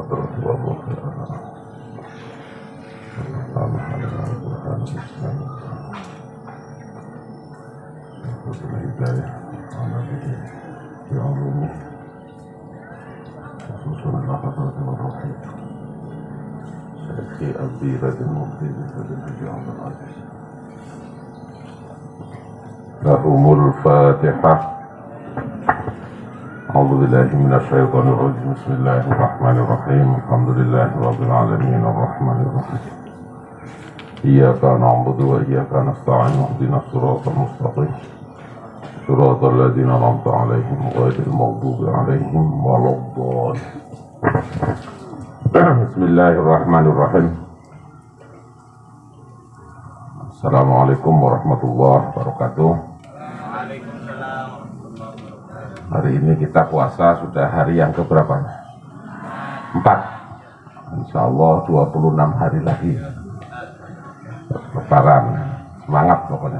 terus wabuk hidayah ala bihi ya Allah khususan lafazat al-rahim syekhi al-birad al-muqtid al-jawab al-aziz lahumul fatihah. A'udzu billahi minasyaitonir rajim. Bismillahirrahmanirrahim. Alhamdulillahi rabbil alamin arrahmanir rahim. Iyyaka na'budu wa iyyaka nasta'in. Ihdinas siratal mustaqim. Siratal ladzina an'amta 'alaihim ghairil maghdubi 'alaihim waladdallin. Bismillahirrahmanirrahim. Assalamualaikum warahmatullahi wabarakatuh. Hari ini kita puasa sudah hari yang keberapa? 4. Insya Allah 26 hari lagi Lebaran. Semangat pokoknya.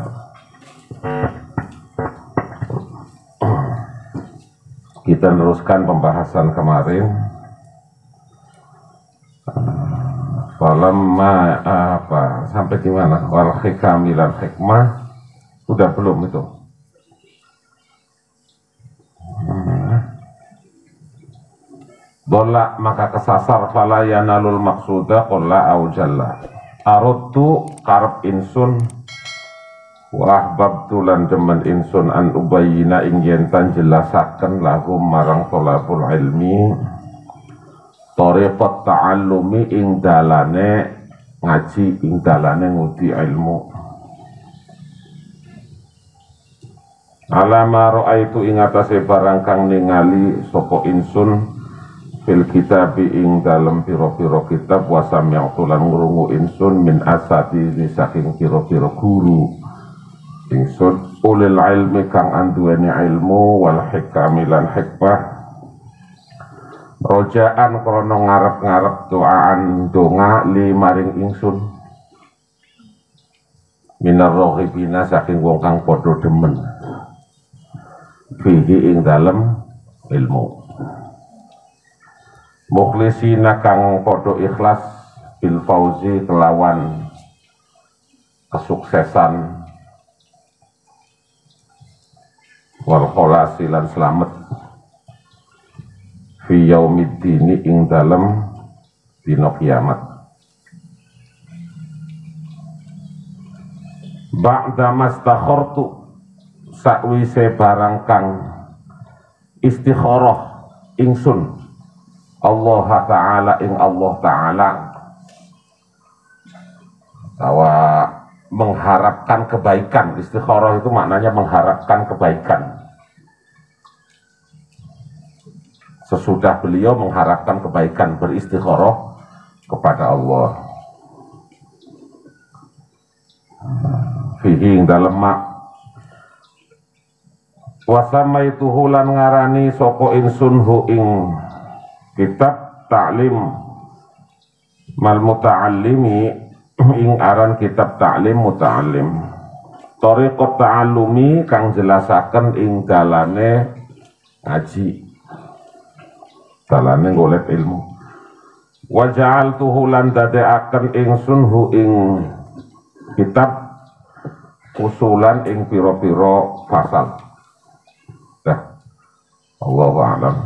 Kita teruskan pembahasan kemarin. Sampai di mana? Wal hikamilan hikmah. Udah belum itu? Dola maka kesasar fala yanalul maksuda qalla au jalla. Aradtu karep insun wa ahbabtu lan demen insun an ubayyina ing yen tan jelasaken lahum marang thalabul ilmi tariqat ta'allumi ing dalane ngaji ing dalane ngudi ilmu. Alama ra'aitu ing atase barang kang ningali sapa insun fil kitabi ing dalem pira-pira kitab wasam yang tulan ngrungu insun min asati saking pira-pira guru insun ulil ilmi kang anduweni ilmu wal hikamilan hikmah rojaan krana ngarep-ngarep doaan donga li maring insun minar rohibina saking wong kang padha demen fihi ing dalem ilmu mukhlisina kang podo ikhlas bil fauzi kelawan kesuksesan wal kholasi lan selamat fi yaumiddini ing dalem dina kiamat. Ba'da mastakhartu sakwise barang kang istikharah ingsun Allah Ta'ala ing Allah Ta'ala bahwa mengharapkan kebaikan. Istikharah itu maknanya mengharapkan kebaikan. Sesudah beliau mengharapkan kebaikan, beristikharah kepada Allah fihi ing dalem mak wasamaituhu lan ngarani sapa insun hu ing kitab ta'lim mal muta'allimi ing aran kitab ta'lim muta'allim tariqat ta'allumi kang jelasaken ing dalane ngaji dalane golek ilmu wa ja'altuhu lan dadekaken ingsun hu ing kitab usulan ing pira-pira fasal. Allahu a'lam.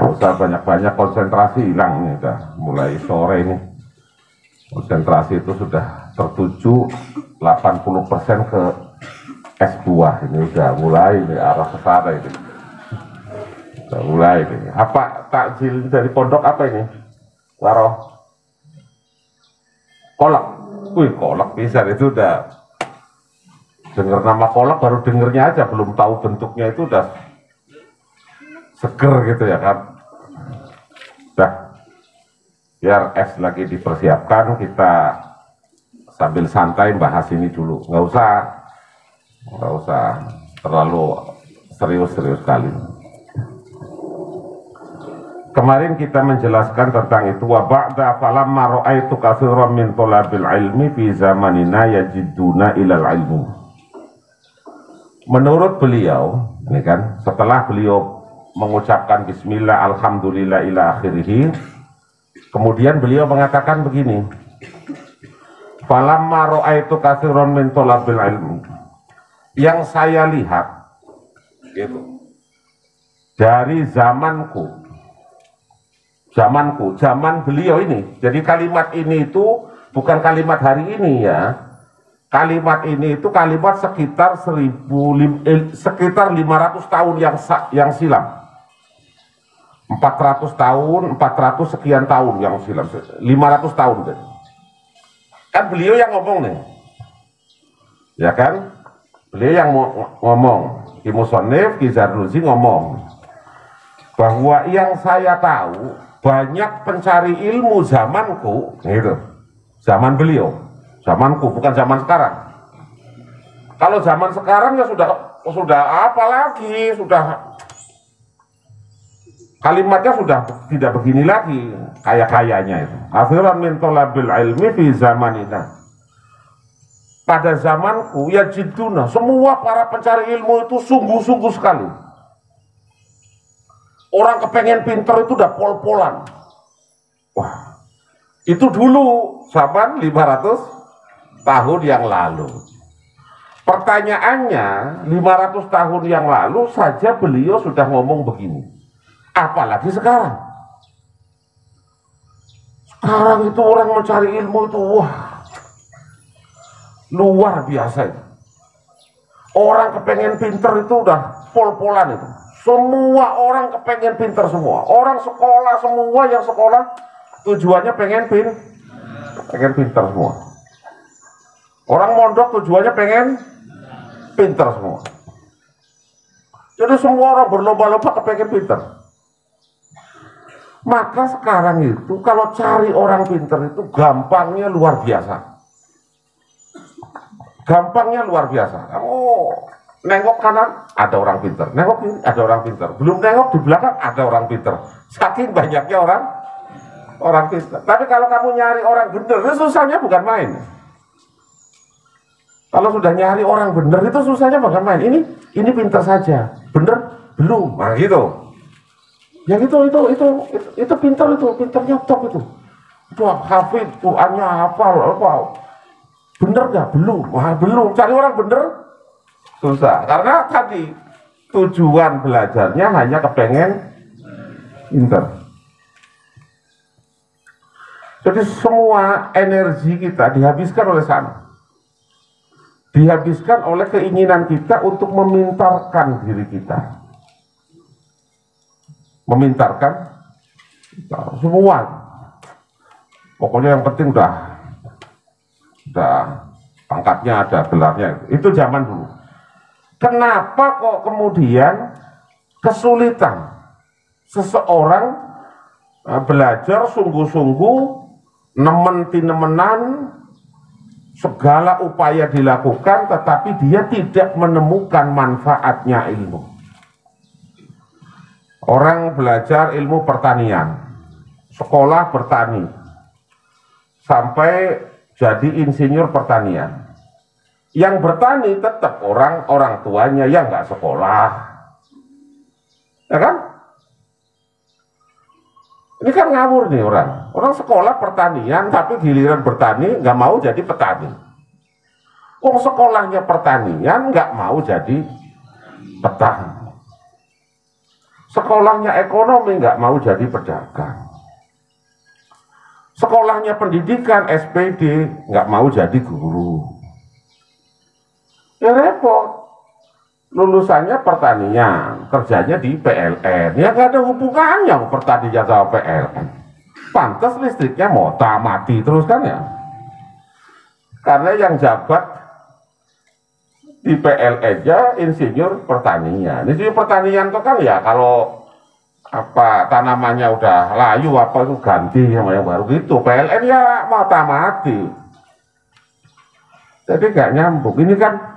Usah banyak-banyak konsentrasi hilang nih, mulai sore ini konsentrasi itu sudah tertuju 80% ke es buah. Ini udah mulai nih, arah ke sana ini udah mulai ini. Apa takjil dari pondok apa ini? Waro kolak. Wih, kolak bisa itu udah dengar nama kolak, baru dengernya aja belum tahu bentuknya itu udah seger gitu ya kan. Dah, biar es lagi dipersiapkan, kita sambil santai bahas ini dulu. Nggak usah terlalu serius-serius kali. Kemarin kita menjelaskan tentang itu. Wa ba'da falamma ra'aitu katsiran min thalabil ilmi fi zamanina yajiduna ilal ilmu. Menurut beliau, ini kan setelah beliau mengucapkan bismillah, alhamdulillah ila akhirih. Kemudian beliau mengatakan begini, falamma ra'aitu katsiran min thalabil ilmi, yang saya lihat gitu, dari zamanku, zaman beliau ini. Jadi kalimat ini itu bukan kalimat hari ini ya. Kalimat ini itu kalimat sekitar 500 tahun yang silam. 400 tahun, 400 sekian tahun yang silam. 500 tahun deh. Kan beliau yang ngomong nih. Ya kan? Beliau yang ngomong. Ki Musannif, Ki Zarnuji ngomong bahwa yang saya tahu banyak pencari ilmu zamanku, gitu. Zaman beliau, zamanku bukan zaman sekarang. Kalau zaman sekarang ya sudah apa lagi, sudah kalimatnya sudah tidak begini lagi, kayaknya itu. Akhiran min thalabil ilmi fi zamanina. Pada zamanku ya jiduna, semua para pencari ilmu itu sungguh-sungguh sekali. Orang kepengen pinter itu udah pol-polan. Wah, itu dulu zaman 500 tahun yang lalu. Pertanyaannya, 500 tahun yang lalu saja beliau sudah ngomong begini. Apalagi sekarang. Sekarang itu orang mencari ilmu itu, wah, luar biasa itu. Orang kepengen pinter itu udah pol-polan itu. Semua orang kepengen pinter semua. Orang sekolah, semua yang sekolah tujuannya pengen pinter semua. Orang mondok tujuannya pengen pinter semua. Jadi semua orang berlomba-lomba kepengen pinter. Maka sekarang itu kalau cari orang pinter itu gampangnya luar biasa. Gampangnya luar biasa. Kamu nengok kanan ada orang pinter, nengok kiri ada orang pinter, belum nengok di belakang ada orang pinter. Saking banyaknya orang pinter. Tapi kalau kamu nyari orang bener, itu susahnya bukan main. Kalau sudah nyari orang bener itu susahnya bukan main. Ini pinter saja, bener belum, nah gitu. Yang itu pinter, itu pinternya top itu. Itu hafid, Qurannya hafal, apa? Bener gak? Belum, wah belum. Cari orang bener susah, karena tadi tujuan belajarnya hanya kepengen pinter. Jadi semua energi kita dihabiskan oleh sana, dihabiskan oleh keinginan kita untuk memintarkan diri kita, memintarkan semua. Pokoknya yang penting udah pangkatnya ada, gelarnya. Itu zaman dulu. Kenapa kok kemudian kesulitan seseorang belajar sungguh-sungguh, nemenan, segala upaya dilakukan, tetapi dia tidak menemukan manfaatnya ilmu. Orang belajar ilmu pertanian, sekolah bertani, sampai jadi insinyur pertanian. Yang bertani tetap orang tuanya yang nggak sekolah, ya kan? Ini kan ngawur nih orang sekolah pertanian tapi giliran bertani nggak mau jadi petani. Sekolahnya pertanian nggak mau jadi petani. Sekolahnya ekonomi nggak mau jadi pedagang. Sekolahnya pendidikan SPD nggak mau jadi guru. Ya repot. Lulusannya pertanian, kerjanya di PLN. Ya nggak ada hubungannya pertanian sama PLN. Pantas listriknya mati terus kan ya. Karena yang jabat di PLN-nya insinyur pertanian. Insinyur pertanian itu kan ya kalau apa tanamannya udah layu apa itu ganti sama yang baru gitu. PLN ya mati. Jadi nggak nyambung. Ini kan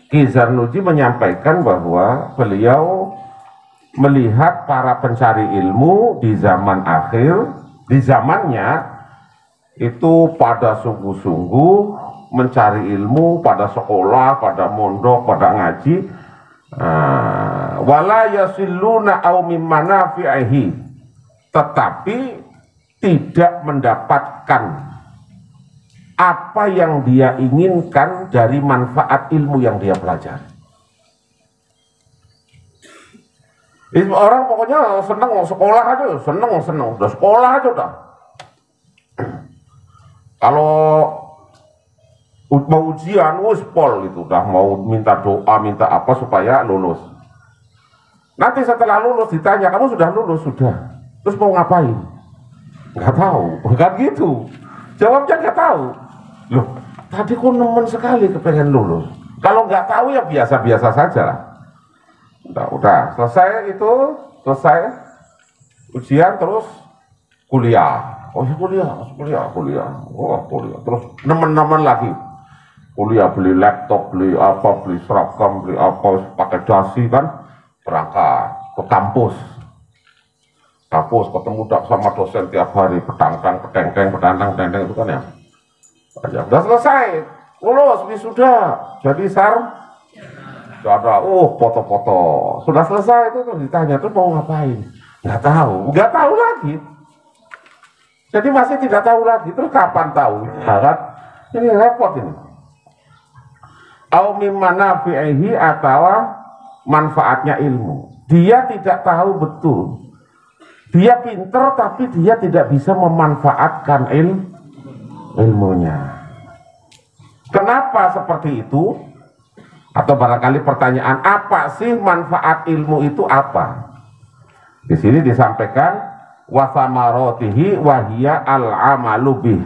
Ki Zarnuji menyampaikan bahwa beliau melihat para pencari ilmu di zaman akhir, di zamannya itu pada sungguh-sungguh mencari ilmu, pada sekolah, pada mondok, pada ngaji. Wala yasilluna au mimma nafi'ihi, tetapi tidak mendapatkan apa yang dia inginkan dari manfaat ilmu yang dia pelajari. Orang pokoknya seneng sekolah aja, seneng udah sekolah aja udah. Kalau mau ujian, pol gitu, udah mau minta doa, minta apa supaya lulus. Nanti setelah lulus ditanya, kamu sudah lulus? Sudah. Terus mau ngapain? Nggak tahu, bukan gitu. Jawabnya nggak tahu. Loh, tadi kok nemen sekali kepengen lulus. Kalau nggak tahu ya biasa-biasa saja lah. Udah selesai itu, selesai ujian terus kuliah. Oh kuliah. Oh kuliah. Terus nemen-nemen lagi. Kuliah, beli laptop, beli apa, beli seragam, beli apa, pakai dasi kan, berangkat ke kampus. Ketemu sama dosen tiap hari, petangkang itu kan ya. Udah selesai, lulus, wisuda, jadi sudah ada, foto-foto. Sudah selesai itu tuh ditanya, tuh mau ngapain? Nggak tahu lagi. Jadi masih tidak tahu lagi, terus kapan tahu? Harap ini repot ini. Au mimma nafi'ihi, atau manfaatnya ilmu. Dia tidak tahu betul. Dia pinter tapi dia tidak bisa memanfaatkan ilmunya. Kenapa seperti itu? Atau barangkali pertanyaan, apa sih manfaat ilmu itu apa? Di sini disampaikan wasamarotihi wahia al-amalu bih.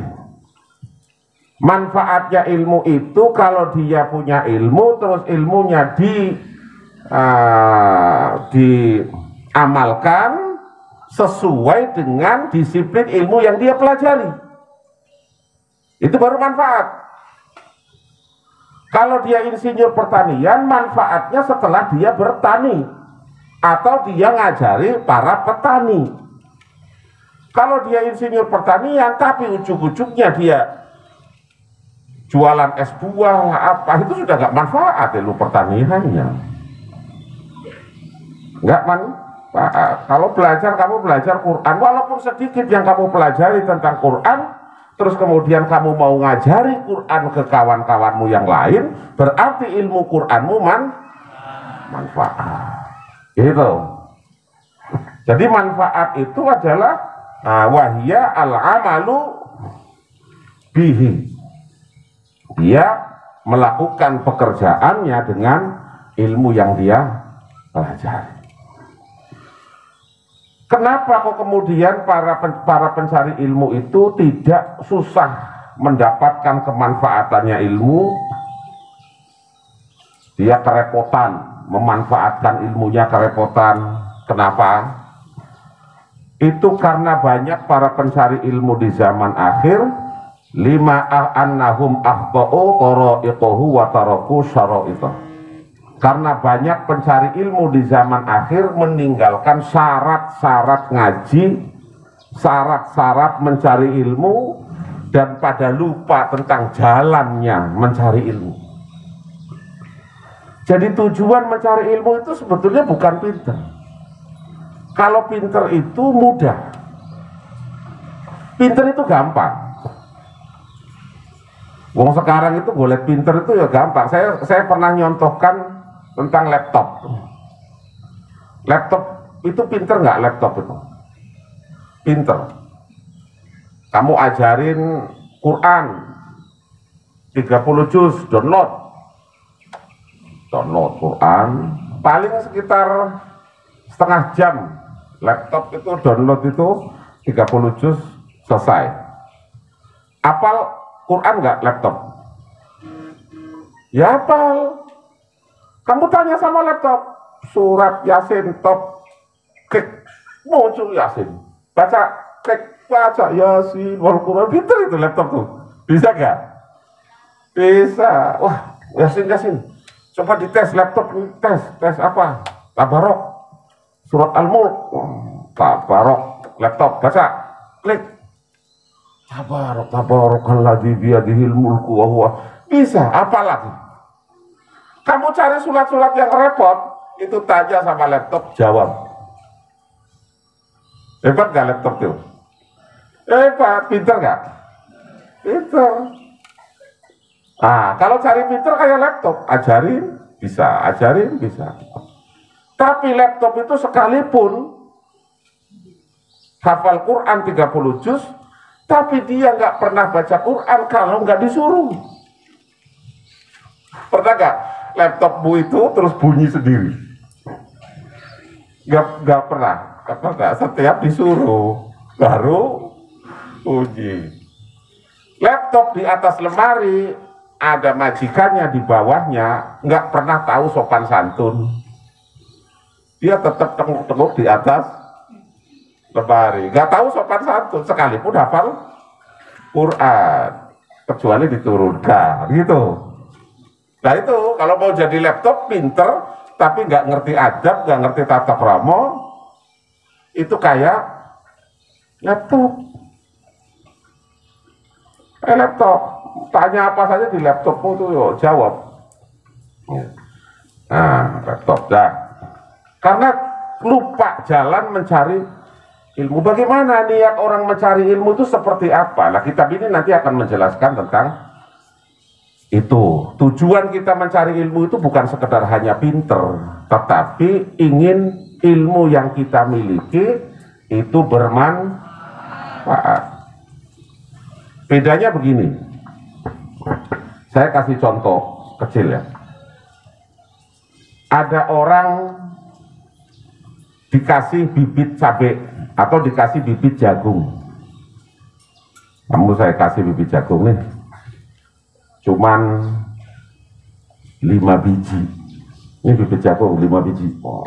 Manfaatnya ilmu itu kalau dia punya ilmu, terus ilmunya diamalkan sesuai dengan disiplin ilmu yang dia pelajari. Itu baru manfaat. Kalau dia insinyur pertanian, manfaatnya setelah dia bertani atau dia ngajari para petani. Kalau dia insinyur pertanian tapi ujung-ujungnya dia jualan es buah apa, itu sudah nggak manfaat ilmu pertaniannya. Nggak manfaat. Kalau kamu belajar Quran, walaupun sedikit yang kamu pelajari tentang Quran, terus kemudian kamu mau ngajari Quran ke kawan-kawanmu yang lain, berarti ilmu Quranmu manfaat. Gitu. Jadi manfaat itu adalah wahia al-amalu bihi. Dia melakukan pekerjaannya dengan ilmu yang dia pelajari. Kenapa kok kemudian para pencari ilmu itu tidak susah mendapatkan kemanfaatannya ilmu? Dia kerepotan memanfaatkan ilmunya, kerepotan. Kenapa? Itu karena banyak para pencari ilmu di zaman akhir, lima annahum akhta'u tara'iqahu wa taraku syara'itah. Karena banyak pencari ilmu di zaman akhir meninggalkan syarat-syarat ngaji, syarat-syarat mencari ilmu, dan pada lupa tentang jalannya mencari ilmu. Jadi tujuan mencari ilmu itu sebetulnya bukan pinter. Kalau pinter itu mudah. Pinter itu gampang. Wong sekarang itu boleh pinter itu ya gampang. Saya pernah nyontohkan tentang laptop. Laptop itu pinter nggak laptop itu? Pinter. Kamu ajarin Quran 30 juz, download Quran, paling sekitar setengah jam. Laptop itu download itu 30 juz selesai. Apal Quran nggak laptop? Ya apal. Kamu tanya sama laptop, surat Yasin top, klik, muncul Yasin. Baca, klik, baca Yasin, wal Quran. Pinter itu laptop tuh. Bisa gak? Bisa. Wah, Yasin. Coba dites laptop, tes apa? Tabarok, surat Al-Mulk, Tabarok, laptop, baca, klik. Tabarok alladzi biyadihil mulku wa huwa. Bisa, apalagi kamu cari surat-surat yang repot, itu tanya sama laptop, jawab. Hebat gak laptop itu? Hebat, pinter gak? Pinter. Nah, kalau cari pinter kayak laptop, ajarin bisa. Tapi laptop itu sekalipun hafal Quran 30 juz, tapi dia nggak pernah baca Quran kalau nggak disuruh. Pernah nggak laptopmu itu terus bunyi sendiri? Nggak pernah. Setiap disuruh baru bunyi. Laptop di atas lemari, ada majikannya di bawahnya, nggak pernah tahu sopan santun. Dia tetap tenguk-tenguk di atas lemari, nggak tahu sopan santun, sekalipun hafal Quran, kecuali diturunkan, gitu. Nah itu, kalau mau jadi laptop pinter, tapi nggak ngerti adab, nggak ngerti tata krama, itu kayak laptop. Laptop, tanya apa saja di laptopmu itu jawab. Nah, laptop dah. Karena lupa jalan mencari ilmu. Bagaimana niat orang mencari ilmu itu seperti apa? Nah, kitab ini nanti akan menjelaskan tentang itu. Tujuan kita mencari ilmu itu bukan sekedar hanya pinter, tetapi ingin ilmu yang kita miliki itu bermanfaat. Bedanya begini, saya kasih contoh kecil ya. Ada orang dikasih bibit cabai atau dikasih bibit jagung. Kamu saya kasih bibit jagung nih, cuman 5 biji. Ini bibit jagung 5 biji. Oh,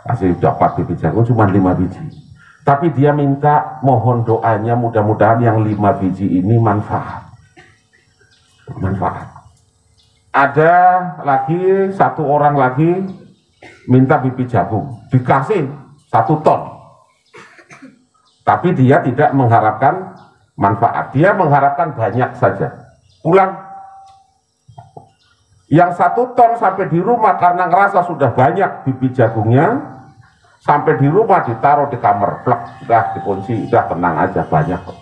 kasih dapat bibit jagung cuman 5 biji. Tapi dia minta mohon doanya mudah-mudahan yang 5 biji ini manfaat. Ada lagi satu orang lagi minta bibit jagung, dikasih 1 ton. Tapi dia tidak mengharapkan manfaat, dia mengharapkan banyak saja. Pulang, yang 1 ton sampai di rumah karena ngerasa sudah banyak bibit jagungnya, sampai di rumah ditaruh di kamar, plek, udah dikunci, udah tenang aja, banyak kok.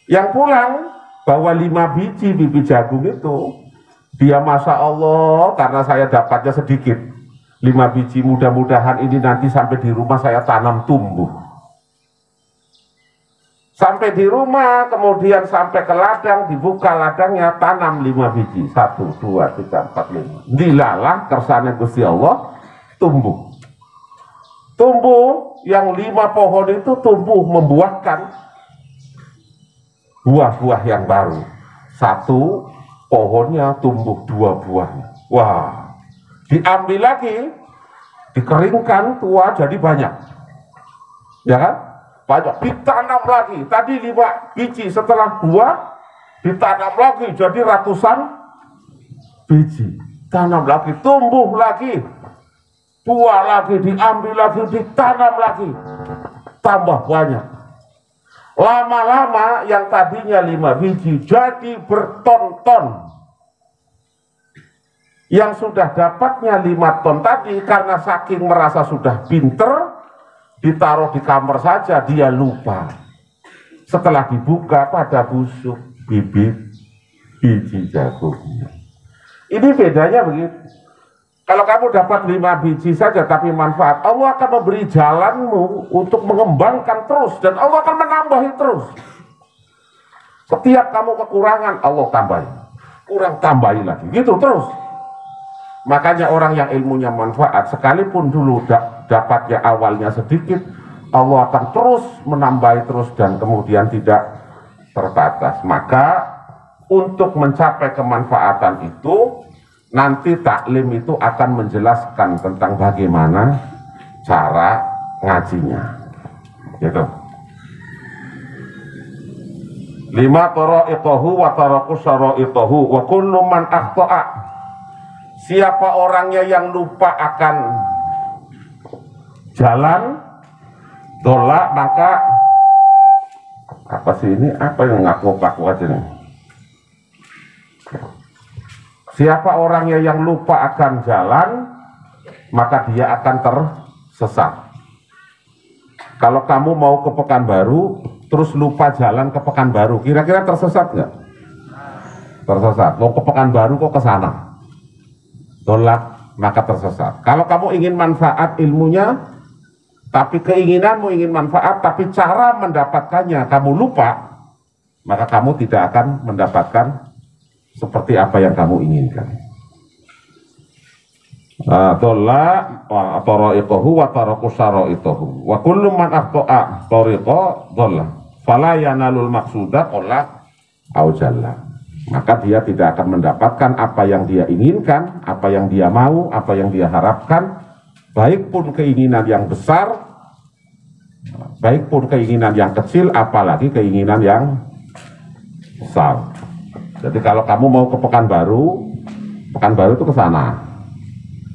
Yang pulang bawa 5 biji bibit jagung itu, dia Masya Allah, karena saya dapatnya sedikit, 5 biji, mudah-mudahan ini nanti sampai di rumah saya tanam tumbuh. Sampai di rumah, kemudian sampai ke ladang, dibuka ladangnya, tanam 5 biji, 1, 2, 3, 4, 5. Dilalah kersane Gusti Allah, tumbuh. Tumbuh, yang 5 pohon itu tumbuh membuahkan buah-buah yang baru. 1 pohonnya tumbuh 2 buahnya. Wah, diambil lagi, dikeringkan, tua jadi banyak. Ya kan? Banyak, ditanam lagi. Tadi 5 biji, setelah buah, ditanam lagi jadi ratusan biji. Tanam lagi, tumbuh lagi. Buah lagi, diambil lagi, ditanam lagi, tambah banyak. Lama-lama yang tadinya 5 biji jadi berton-ton. Yang sudah dapatnya 5 ton tadi karena saking merasa sudah pinter, ditaruh di kamar saja, dia lupa. Setelah dibuka pada busuk bibit biji jagungnya. Ini bedanya begitu. Kalau kamu dapat 5 biji saja tapi manfaat, Allah akan memberi jalanmu untuk mengembangkan terus, dan Allah akan menambahi terus. Setiap kamu kekurangan, Allah tambahi, kurang tambahi lagi, gitu terus. Makanya orang yang ilmunya manfaat, sekalipun dulu dapatnya awalnya sedikit, Allah akan terus menambahi terus dan kemudian tidak terbatas. Maka untuk mencapai kemanfaatan itu, nanti taklim itu akan menjelaskan tentang bagaimana cara ngajinya, gitu. 5 tara'iqahu wa taraku syara'iqahu wa kullu man akhta'a. Siapa orangnya yang lupa akan jalan dola, maka apa sih ini, apa yang ngaku-ngaku aja nih, Siapa orangnya yang lupa akan jalan, maka dia akan tersesat. Kalau kamu mau ke Pekanbaru, terus lupa jalan ke Pekanbaru, kira-kira tersesat nggak? Tersesat. Mau ke Pekanbaru kok ke sana, tolak, maka tersesat. Kalau kamu ingin manfaat ilmunya, tapi keinginanmu ingin manfaat, tapi cara mendapatkannya kamu lupa, maka kamu tidak akan mendapatkan seperti apa yang kamu inginkan. Dolla wa tara'iqahu wa taraku syara'itahu wa kullu man akhta'a tariqa dolla fala yanalul maqsuda qalla au jalla. Maka dia tidak akan mendapatkan apa yang dia inginkan, apa yang dia mau, apa yang dia harapkan, baik pun keinginan yang besar, baik pun keinginan yang kecil, apalagi keinginan yang besar. Jadi kalau kamu mau ke Pekanbaru, Pekanbaru itu ke sana,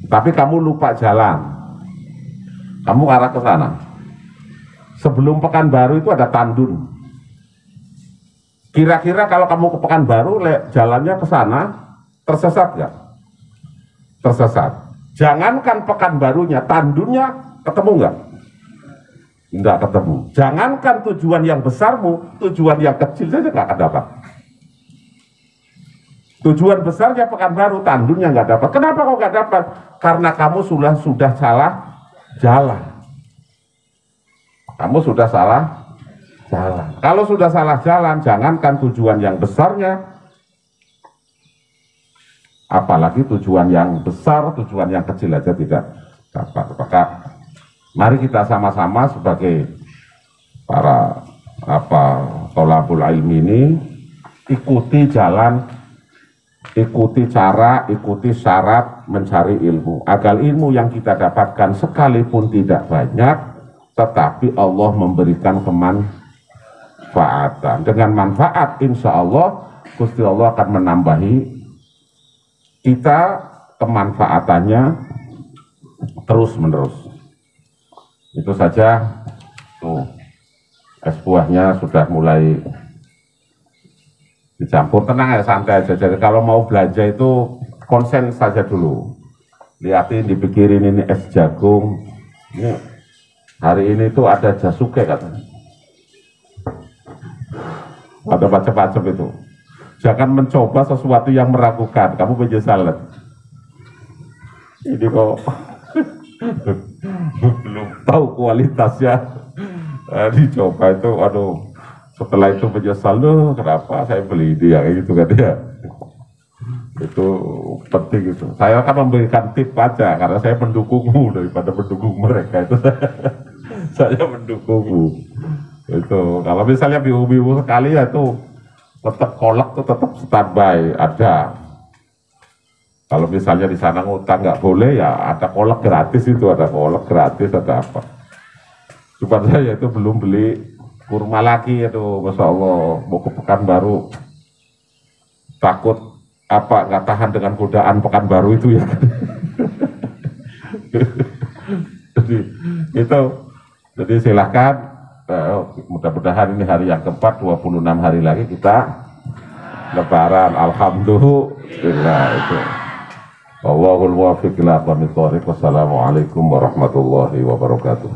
tapi kamu lupa jalan, kamu arah ke sana. Sebelum Pekanbaru itu ada Tandun. Kira-kira kalau kamu ke Pekanbaru, jalannya ke sana, tersesat nggak? Tersesat. Jangankan Pekanbarunya, Tandunnya ketemu nggak? Nggak ketemu. Jangankan tujuan yang besarmu, tujuan yang kecil saja nggak akan dapat. Tujuan besarnya Pekanbaru, Tandunnya nggak dapat. Kenapa kok nggak dapat? Karena kamu sudah salah jalan. Kamu sudah salah jalan. Kalau sudah salah jalan, jangankan tujuan yang besarnya, apalagi tujuan yang besar, tujuan yang kecil aja tidak dapat. Maka mari kita sama-sama sebagai para tholabul ilmi ini ikuti jalan, ikuti cara, ikuti syarat mencari ilmu, agar ilmu yang kita dapatkan sekalipun tidak banyak, tetapi Allah memberikan kemanfaatan. Dengan manfaat insya Allah Gusti Allah akan menambahi kita kemanfaatannya terus menerus. Itu saja. Tuh, es buahnya sudah mulai dicampur. Tenang ya, santai aja. Jadi kalau mau belanja itu konsen saja dulu, lihatin, dipikirin ini es jagung, ini hari ini tuh ada jasuke katanya, ada macam-macam itu. Jangan mencoba sesuatu yang meragukan, kamu menyesal. Ini kok belum tahu kualitasnya, dicoba itu, aduh, setelah itu menyesal, loh kenapa saya beli dia, kayak gitu kan ya. Itu penting itu. Saya akan memberikan tip aja karena saya mendukungmu daripada mendukung mereka itu. Saya mendukungmu. Itu kalau misalnya biu-biu sekali ya itu tetap kolak tuh tetap standby ada. Kalau misalnya di sana ngutang nggak boleh ya ada kolak gratis itu, ada kolak gratis, ada apa. Cuma saya itu belum beli kurma lagi itu, Masya Allah, mau ke Pekanbaru takut apa nggak tahan dengan godaan Pekanbaru itu ya. Jadi silahkan, mudah-mudahan ini hari yang keempat, 26 hari lagi kita lebaran, alhamdulillah itu. Allahul muwaffiq ila aqwamit thoriq. Wassalamualaikum warahmatullahi wabarakatuh.